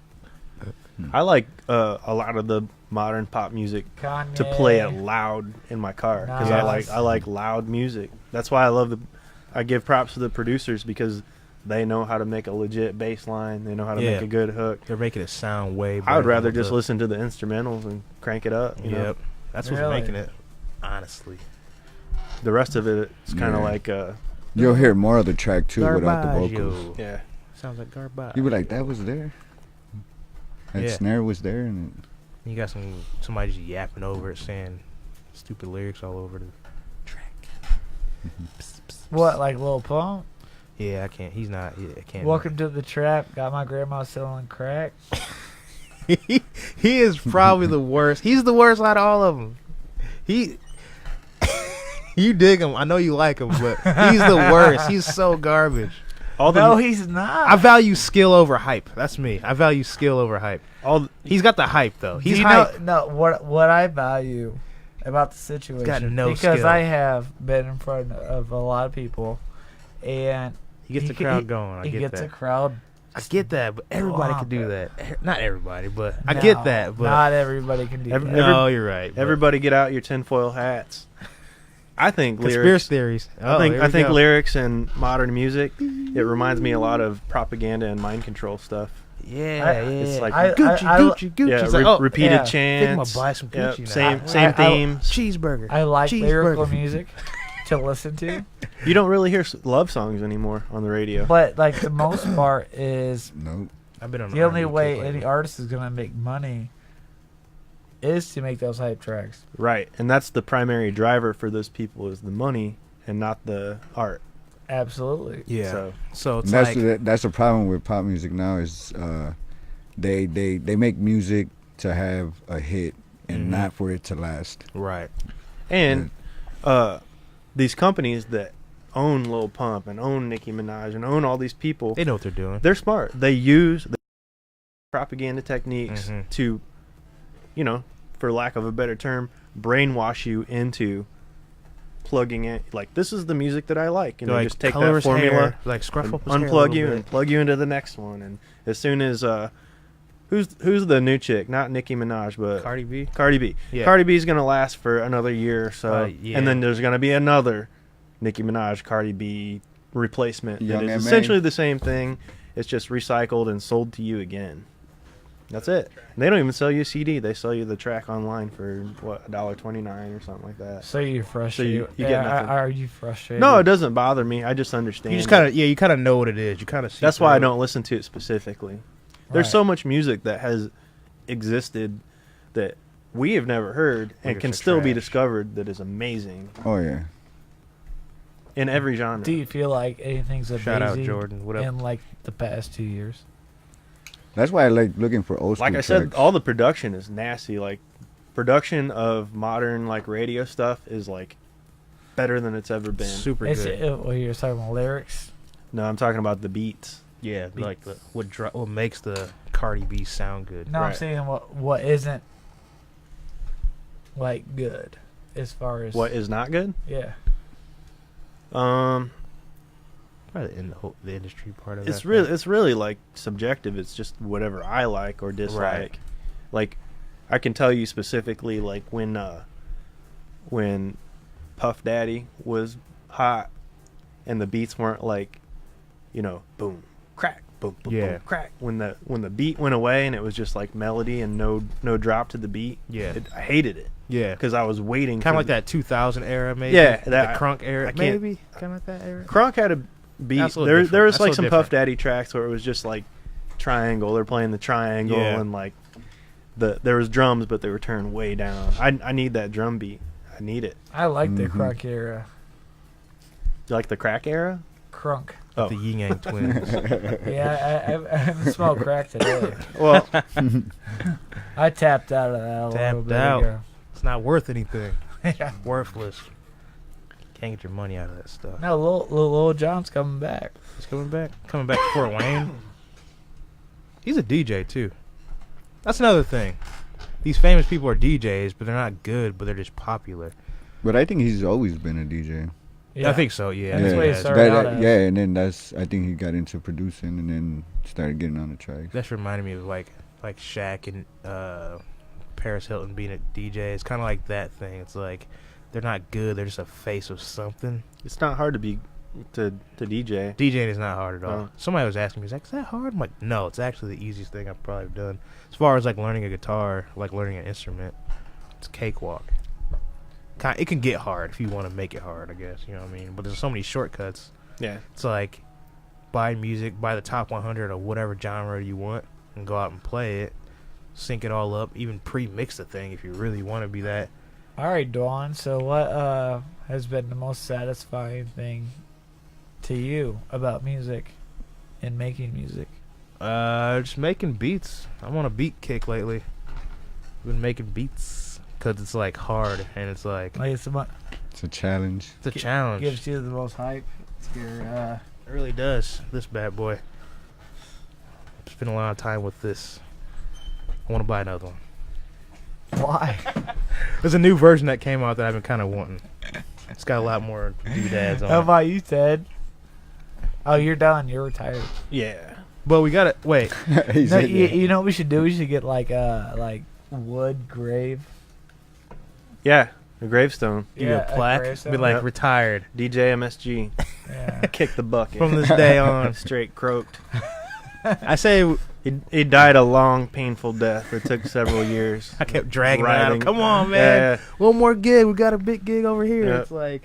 I like a lot of the modern pop music Kanye. to play it loud in my car because Nice. I like loud music. That's why I give props to the producers because they know how to make a legit bass line. They know how to Yeah. make a good hook. They're making it sound way better. I would rather than just the- listen to the instrumentals and crank it up. You know, Yep. That's what's Really? making it, honestly. the rest of it's kind of Yeah. like You'll hear more of the track too without the Garbage, vocals. yo. yeah. Sounds like garbage. You be like, that was there. That Yeah. snare was there, and You got somebody just yapping over it, saying stupid lyrics all over the track. Psst, psst, What, like Lil Pump? Yeah, I can't. He's not. Yeah, I can't. Welcome to the trap. Got my grandma selling crack. he is probably the worst. He's the worst out of all of them. He. You dig him. I know you like him, but he's the worst. He's so garbage. All the No, he's not. I value skill over hype. That's me. I value skill over hype. He's got the hype though. Do He's you hype. know what I value about the situation no because skill. I have been in front of a lot of people, and He gets the can- crowd going. I he get gets that. a crowd. I get that, but everybody can do Wow. that. Not everybody, but I No, get that. But not everybody can do Every- that. no, you're right. but everybody get out your tinfoil hats. I think conspiracy lyrics. theories. I Here think we go. lyrics and modern music. It reminds me a lot of propaganda and mind control stuff. Yeah, I- yeah. It's like Gucci, I- Gucci, Gucci. Yeah, It's like, oh, repeated yeah. I think I'm chants. gonna buy some Yep, Gucci now. same I- themes. Cheeseburger. I like Cheeseburger. lyrical music to listen to, You don't really hear love songs anymore on the radio. but like the most part is nope. I've been on the only R&B way kick any lately. artist is gonna make money is to make those hype tracks. Right, and that's the primary driver for those people is the money and not the art. Absolutely. Yeah. So So it's And like that's the problem with pop music now is they make music to have a hit and Mhm. not for it to last. right. and these companies that own Lil Pump and own Nicki Minaj and own all these people, They know what they're doing. they're smart. They use the propaganda techniques Mhm. to, you know, for lack of a better term, brainwash you into plugging in. Like, this is the music that I like, and They're they like, just take color that his formula, hair, like scruff up his hair a unplug little you, bit. and plug you into the next one. And as soon as who's the new chick? Not Nicki Minaj, but Cardi B. Cardi B. Yeah. Cardi B is gonna last for another year or so, Yeah. and then there's gonna be another Nicki Minaj, Cardi B replacement Young that is M.A. essentially the same thing. It's just recycled and sold to you again. That's it. And they don't even sell you a CD. They sell you the track online for what, $1.29 or something like that. So you're frustrated. you get Yeah, nothing. are you frustrated? No, it doesn't bother me. I just understand. You just it. kind of you kind of know what it is. You kind of see. That's why I through it. don't listen to it specifically. There's Right. so much music that has existed that we have never heard and Lyrics can are still be trash. discovered that is amazing Oh yeah. in every genre. Do you feel like anything's amazing Shout out Jordan. What up? in like the past 2 years? That's why I like looking for old school Like I said, tracks. all the production is nasty. Like, production of modern like radio stuff is like better than it's ever been. Super It's, good. well, you're talking about lyrics. No, I'm talking about the beats. Yeah, beats. like what makes the Cardi B sound good. No, I'm Right. saying what isn't like good as far as What is not good? Yeah. Probably in the industry part of It's that. really like subjective. It's just whatever I like or dislike. Right. Like, I can tell you specifically, like when Puff Daddy was hot and the beats weren't like, you know, boom, crack, boom, boom, Yeah. boom, crack. When the beat went away and it was just like melody and no drop to the beat. Yeah. I hated it Yeah. because I was waiting. Kind for of like that 2000 era, maybe. Yeah, the that- crunk era, I can't- maybe. Kind of like that era. Crunk had a beat. That's a little There different. was That's a like little some different. Puff Daddy tracks where it was just like triangle. They're playing the triangle Yeah. and like there was drums, but they were turned way down. I need that drum beat. I need it. I like the Mhm. crunk era. You like the crack era? Crunk. Oh, The Yin Yang Twins. Yeah, I haven't smoked crack today. well, I tapped out of that a little Tapped bit out. ago. It's not worth anything. Yeah. Worthless. Can't get your money out of that stuff. No, Lil John's coming back. He's coming back. Coming back to Fort Wayne. He's a DJ too. That's another thing. These famous people are DJs, but they're not good, but they're just popular. But I think he's always been a DJ. Yeah. I think so, yeah. That's what he Yeah. started out as. Yeah, and then I think he got into producing and then started getting on the tracks. That's reminded me of like Shaq and Paris Hilton being a DJ. It's kind of like that thing. It's like they're not good. They're just a face of something. it's not hard to be to DJ. DJing is not hard at all. Oh. Somebody was asking me, is that hard? I'm like, no, it's actually the easiest thing I've probably done. As far as like learning a guitar, like learning an instrument, it's a cakewalk. It can get hard if you want to make it hard, I guess. You know what I mean? But there's so many shortcuts. Yeah. It's like buy music, buy the top 100 of whatever genre you want, and go out and play it. Sync it all up, even pre-mix the thing if you really want to be that. All right, Dawn. So what has been the most satisfying thing to you about music and making music? Just making beats. I'm on a beat kick lately. Been making beats because it's like hard and it's like Like it's It's a challenge. it's a challenge. gives you the most hype. It's your It really does. This bad boy. Spent a lot of time with this. I want to buy another one. why? There's a new version that came out that I've been kind of wanting. It's got a lot more doodads on How it. about you, Ted? Oh, you're done. You're retired. Yeah. But we got to wait. He No, said you, that. you know what we should do? We should get like wood grave. Yeah. A gravestone. Do Yeah, a a plaque. gravestone. Be like Yep. retired DJ MSG. Yeah. Kick the bucket. from this day on. Straight croaked. I say He died a long, painful death. It took several years. I kept dragging it out. Riding. Come on, man. Yeah. One more gig. We got a big gig over here. Yep. It's like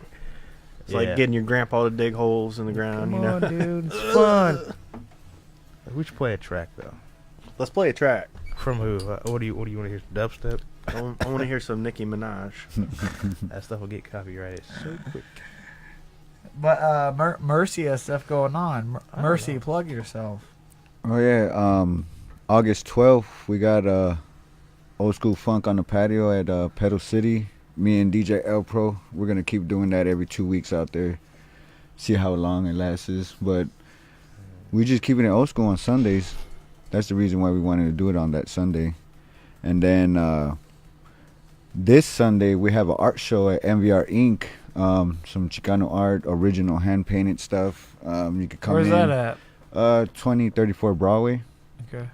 It's like getting your grandpa to dig holes in the ground, Come you know. on, dude. It's fun. We should play a track though. Let's play a track. From who? What do you want to hear? Dubstep? I want to hear some Nicki Minaj. That stuff will get copyrighted so quick. But Mercy has stuff going on. Mercy, plug yourself. Oh yeah, August 12th we got old school funk on the patio at Pedal City. Me and DJ L Pro, we're gonna keep doing that every 2 weeks out there. See how long it lasts, but we just keeping it old school on Sundays. That's the reason why we wanted to do it on that Sunday. And then this Sunday we have an art show at MVR Inc. Some Chicano art, original hand painted stuff. You could come Where's in. that at? 2034 Broadway. Okay.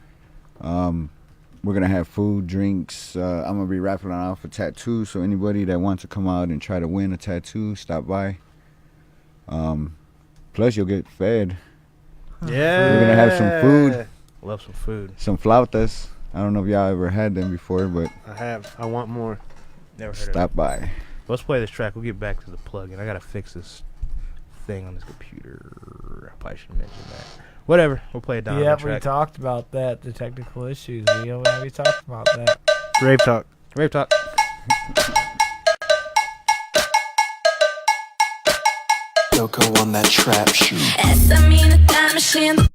We're gonna have food, drinks. I'm gonna be raffling off a tattoo, so anybody that wants to come out and try to win a tattoo, stop by. Plus, you'll get fed. Yeah. We're gonna have some food, Love some food. some flautas. I don't know if y'all ever had them before, but I have. I want more. Never heard of it. stop by. Let's play this track. We'll get back to the plug-in. I gotta fix this thing on this computer. I probably should mention that. Whatever. We'll play it down. Yeah, the we track. talked about that. The technical issues. We talked about that. Rave talk. Rave talk. Loco on that trap shoe. Essa mina tá mexendo.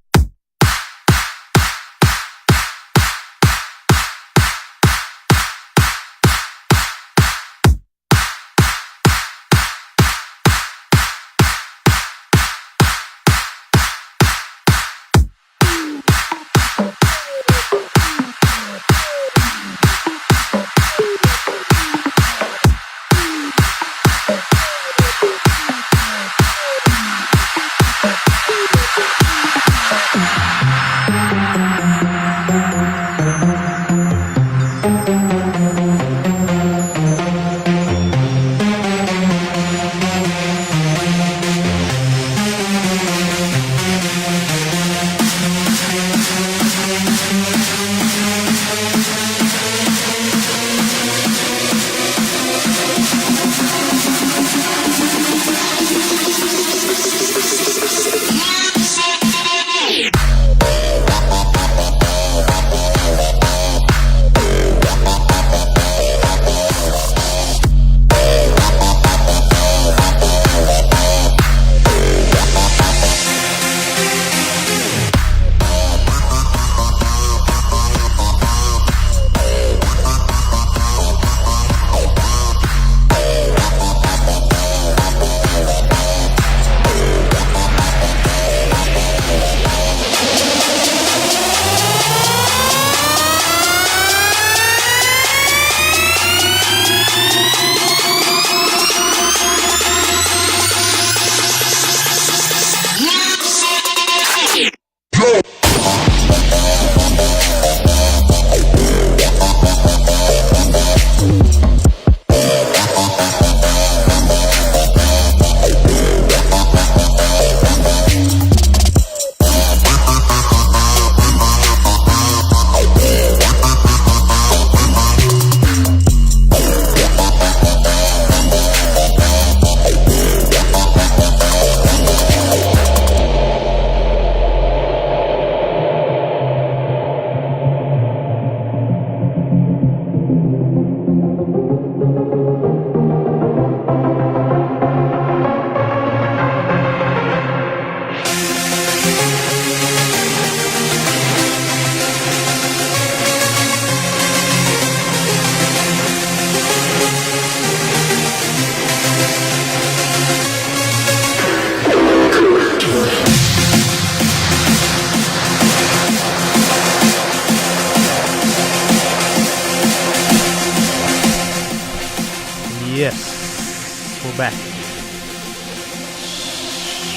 Yes. We're back.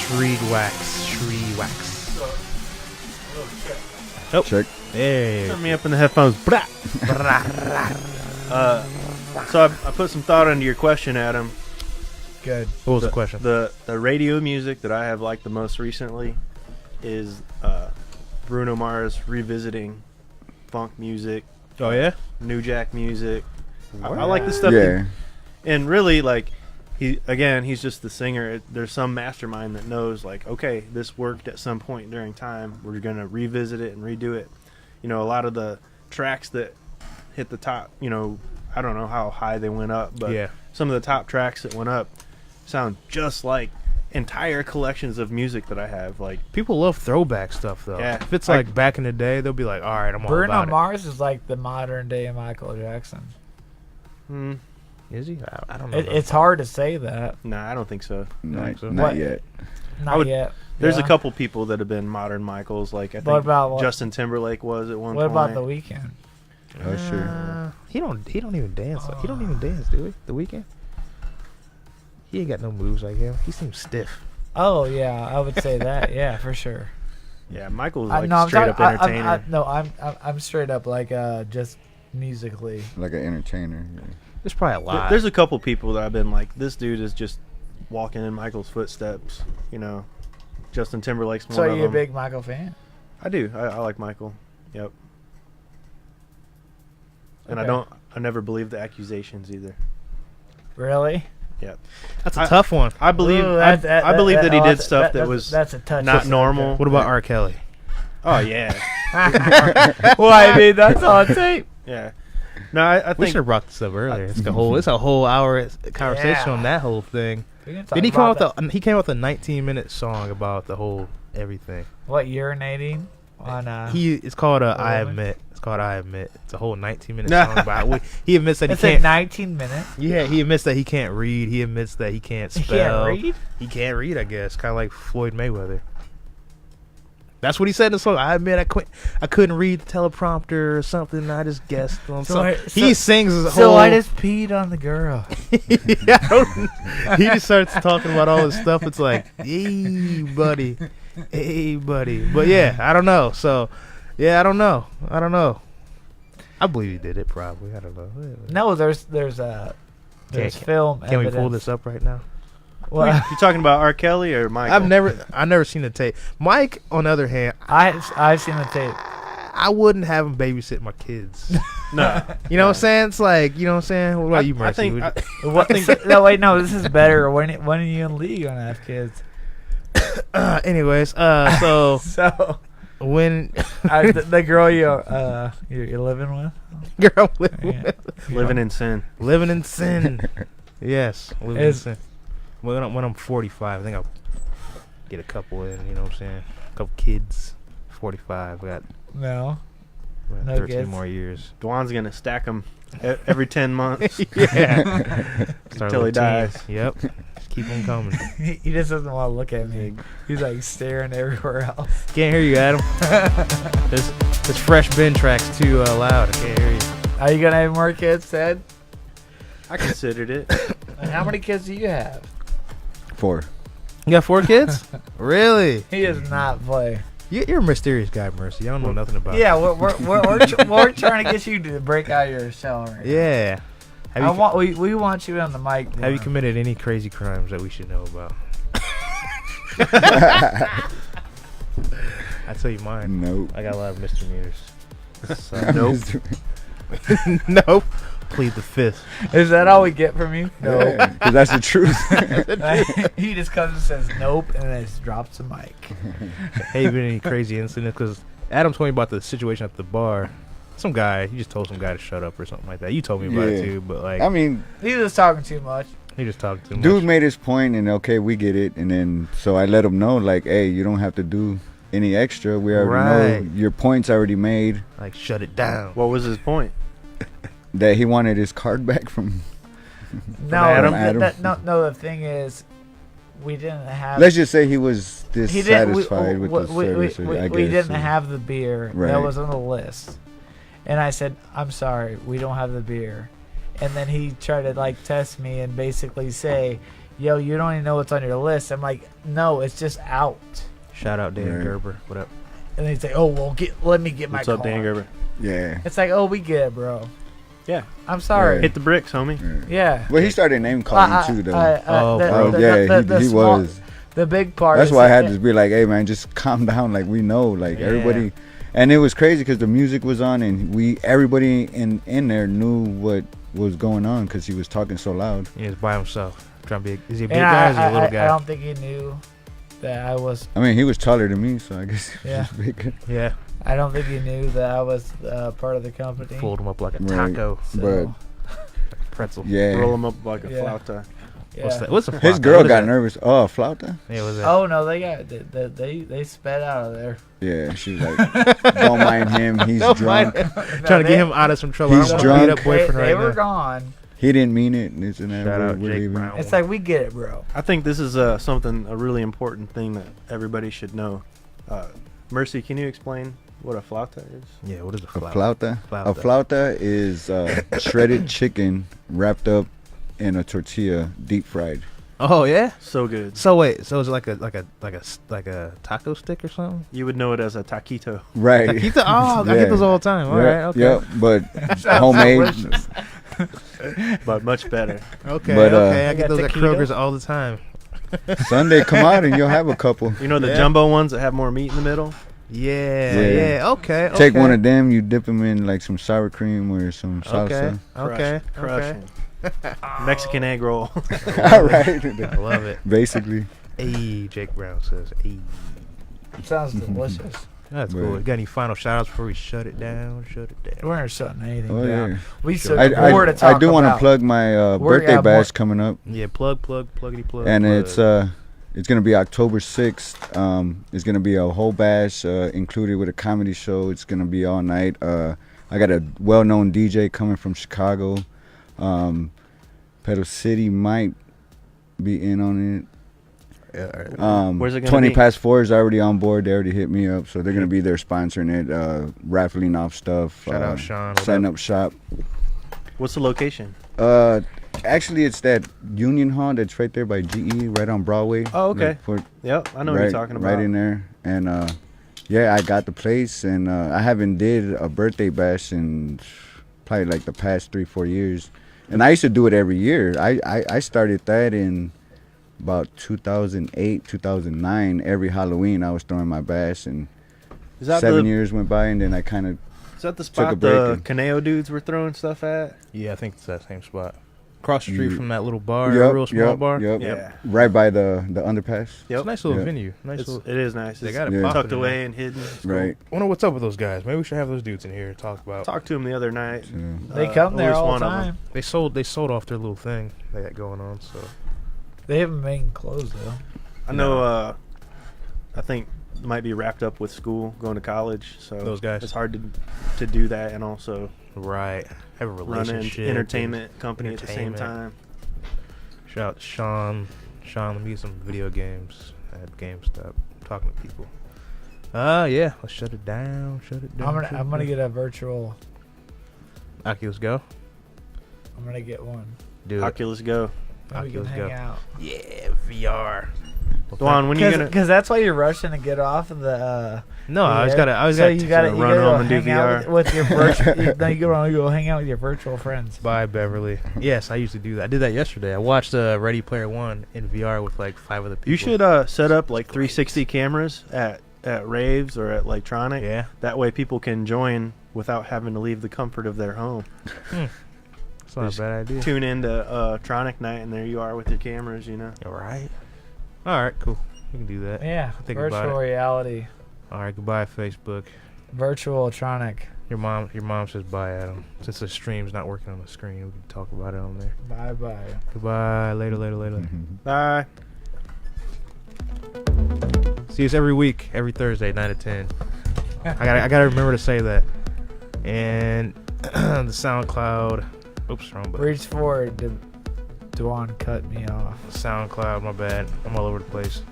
Shreed wax. Oh. Check. Hey. Turn me up in the headphones. Blah. So I put some thought into your question, Adam. Good. What was the question? The radio music that I have liked the most recently is Bruno Mars revisiting funk music. Oh yeah. New Jack music. I like the stuff. Yeah. And really, like, he's just the singer. There's some mastermind that knows, like, okay, this worked at some point during time. We're going to revisit it and redo it. You know, a lot of the tracks that hit the top, you know, I don't know how high they went up, but Yeah. some of the top tracks that went up sound just like entire collections of music that I have. Like, People love throwback stuff though. Yeah. If it's like back in the day, they'll be like, all right, I'm all Bruno about Mars is like the modern day Michael Jackson. hmm, it. Is he? I don't know. It's hard to say that. nah, I don't think so. Not, so. not What? yet. Not yet. There's Yeah. a couple people that have been modern Michaels. Like, I What think about what? Justin Timberlake was at one What point. about The Weeknd? Oh, sure. He don't even dance. He don't even dance, do he? The Weeknd. He ain't got no moves like him. He seems stiff. Oh yeah, I would say that. Yeah, for sure. Yeah, Michael's I- like no, I'm straight talking- up entertainer. I'm straight up like just musically. Like an entertainer. Yeah. There's probably a lot. There's a couple people that I've been like, this dude is just walking in Michael's footsteps. You know, Justin Timberlake's one So of you're a them. big Michael fan? I do. I like Michael. Yep. And Okay. I never believe the accusations either. Really? Yep. That's a tough one. I believe. Ooh, I believe that he did stuff that that's- was that's a touch. not normal. What about R. Kelly? Oh yeah, Well, I mean that's on tape. yeah. No, I We think should have brought this up earlier. It's a whole hour conversation Yeah. on that whole thing. We can talk Did he come about out with he came out with a 19-minute song about the whole everything. what urinating on? It's called I woman? Admit. It's called I Admit. It's a whole 19-minute song about. He admits that he It's a can't. 19 minutes. Yeah, he admits that he can't read. He admits that he can't He spell. can't read. He can't read, I guess. Kind of like Floyd Mayweather. That's what he said in the song. I admit I couldn't read the teleprompter or something. I just guessed on something. He sings his whole. So I just peed on the girl. Yeah, he just starts talking about all this stuff. It's like, hey, buddy. But yeah, I don't know. So, yeah, I don't know. I believe he did it, probably. I don't know. No, there's film. Can we pull evidence. this up right now? Well, you talking about R. Kelly or Michael? I've never seen the tape. Mike, on the other hand, I've seen the tape. I wouldn't have him babysit my kids. No. You know what I'm saying? It's like, you know what I'm saying? What about you, Mercy? I think. Would- No, wait, no. This is better. When are you and Lee gonna have kids? anyways, so So when the girl you're living with, girl Yeah. living in sin. living in sin, yes, living in Is- sin. When I'm 45, I think I'll get a couple in. You know what I'm saying? A couple kids. 45. I got no. No 13 kids. more years. Dwan's gonna stack them every 10 months. Yeah. Start Till he with dies. teens. Yep. Just keep them coming. He just doesn't want to look at me. He's like staring everywhere else. Can't hear you, Adam. This fresh bin track's too loud. I can't hear you. Are you gonna have more kids, Ted? I considered it. And how many kids do you have? 4. You got 4 kids? Really? He does not play. You're a mysterious guy, Mercy. I don't know nothing about Yeah, you. we're trying to get you to break out of your shell right now. Yeah. We want you on the mic. Have you committed any crazy crimes that we should know about? I tell you mine. Nope. I got a lot of misdemeanors. So, Nope. nope. Plead the fifth. Is that all we get from you? No. Because that's the truth. He just comes and says nope, and then just drops the mic. Hey, been any crazy incidents? Because Adam told me about the situation at the bar. Some guy, you just told some guy to shut up or something like that. You told me about it too, but like, I mean, He's just talking too much. he just talked too much. dude made his point, and okay, we get it. And then, so I let him know, like, hey, you don't have to do any extra. We already know your point's already made. Like, shut it down. What was his point? That he wanted his card back from. No, Adam. no. The thing is, we didn't have. Let's just say he was he didn't. dissatisfied with the service. I guess we didn't have the beer Right. that was on the list, and I said, "I'm sorry, we don't have the beer," and then he tried to like test me and basically say, "Yo, you don't even know what's on your list." I'm like, "No, it's just out." Shout out Dan Right. Gerber. What up? And they say, "Oh, well, let me get my What's up, car." Dan Gerber? Yeah. It's like, "Oh, we get it, bro." Yeah. I'm sorry. Right. Hit the bricks, homie. Yeah. Well, he started name calling too, though. The he small- was. The big part. That's is why I that- had to be like, "Hey, man, just calm down." Like we know, like Yeah. everybody, and it was crazy because the music was on, and everybody in there knew what was going on because he was talking so loud. He was by himself. Trying to be. Is he a big And guy? Or is he a little I guy? don't think he knew that I was. I mean, he was taller than me, so I guess he Yeah. was bigger. Yeah. I don't think he knew that I was part of the company. Fold him up like a Right. taco. So, Pretzel. Yeah. Roll him up like a Yeah. flauta. yeah. What's that? What's the His flauta? girl What is got that? nervous. Oh, flauta? Yeah, what's that? Oh no, they sped out of there. Yeah, she was like, "Don't mind him. He's Don't drunk. mind him. Trying to get him out of some trouble. He's I don't drunk. want to beat up boyfriend They right were now. gone. He didn't mean it." And this and that. Shout out We're Jake leaving. Brown. It's like we get it, bro. I think this is a really important thing that everybody should know. Mercy, can you explain what a flauta is? Yeah, what is a A flauta? flauta? A flauta is shredded chicken wrapped up in a tortilla, deep fried. Oh yeah. So good. So wait, so is it like a taco stick or something? You would know it as a taquito. Right. Taquito? Oh, I Yeah. get those all the time. All right, okay. Yep, but homemade. But much better. Okay, But, okay. I You get got those at taquito? Kroger's all the time. Sunday, come out and you'll have a couple. You know the Yeah. jumbo ones that have more meat in the middle? Yeah, Yeah. yeah. Okay, okay. Take one of them, you dip them in like some sour cream or some Okay, salsa. okay, Crushing. Mexican egg roll. All right. I love it. Basically. Hey, Jake Brown says, hey. Sounds delicious. That's Right. cool. You got any final shout outs before we shut it down? Shut it down. We aren't shutting anything Oh, down. yeah. We still I, got more to I talk do want to about. plug my We're birthday gonna have bash more- coming up. Yeah, pluggity plug. And plug. it's gonna be October 6th. It's gonna be a whole bash included with a comedy show. It's gonna be all night. I got a well-known DJ coming from Chicago. Pedal City might be in on it. Where's it gonna 20 be? past 4 is already on board. They already hit me up, so they're gonna be there sponsoring it, raffling off stuff. Shout out Sean. What Setting up? up shop. What's the location? Actually, it's that Union Hall that's right there by GE, right on Broadway. Oh, okay. Like, for- Yep, I know what you're talking about. Right in there. And yeah, I got the place, and I haven't did a birthday bash in probably like the past 3-4 years. And I used to do it every year. I started that in about 2008, 2009. Every Halloween, I was throwing my bash, and Is that 7 the years went by, and then I kind of is that the took a spot break the and- Caneo dudes were throwing stuff at? Yeah, I think it's that same spot. Across the street You- from that little bar, a real small bar. Yep. Yeah. Right by the underpass. It's a nice little Yep. venue. Nice little. It is nice. They It's got it Yeah. popping tucked in away there. and hidden. It's Right. I wonder what's up with those guys. Maybe we should have those dudes in here to talk about. Talked to him the other night. Yeah. They come there at least all one the of 'em. time. They sold off their little thing they got going on. So They haven't been closed though. I know. I think might be wrapped up with school, going to college. So Those guys. it's hard to do that and also right, have a run an relationship. entertainment company at the same entertainment. time. Shout out to Sean. Sean, let me get some video games at GameStop. Talking to people. Yeah, let's shut it down. Shut it down. I'm gonna get a virtual. Oculus Go. I'm gonna get one. Do it. Oculus Go. Then we can Oculus hang Go. out. Yeah, VR. Dwan, when you gonna? Because that's why you're rushing to get off of the. No, I always gotta. So you gotta run home and do hang out VR. with your virtual. No, you go hang out with your virtual friends. Bye, Beverly. Yes, I used to do that. I did that yesterday. I watched Ready Player One in VR with like 5 other people. You should set up like 360 cameras at raves or at like Tronic. Yeah. That way people can join without having to leave the comfort of their home. It's not a bad idea. Tune into Tronic night and there you are with your cameras, you know. All right. All right. Cool. We can do that. Yeah, Think about virtual it. reality, All right. Goodbye, Facebook. virtual Tronic. Your mom says bye, Adam. Since the stream's not working on the screen, we can talk about it on there. Bye bye. Goodbye. Later. Bye. See us every week, every Thursday, 9 to 10. I gotta remember to say that. And the SoundCloud. Oops, wrong button. Reach forward. Dwan cut me off. SoundCloud, my bad. I'm all over the place.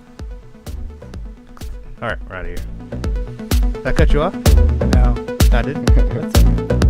All right, we're out of here. Did I cut you off? No. I didn't. That's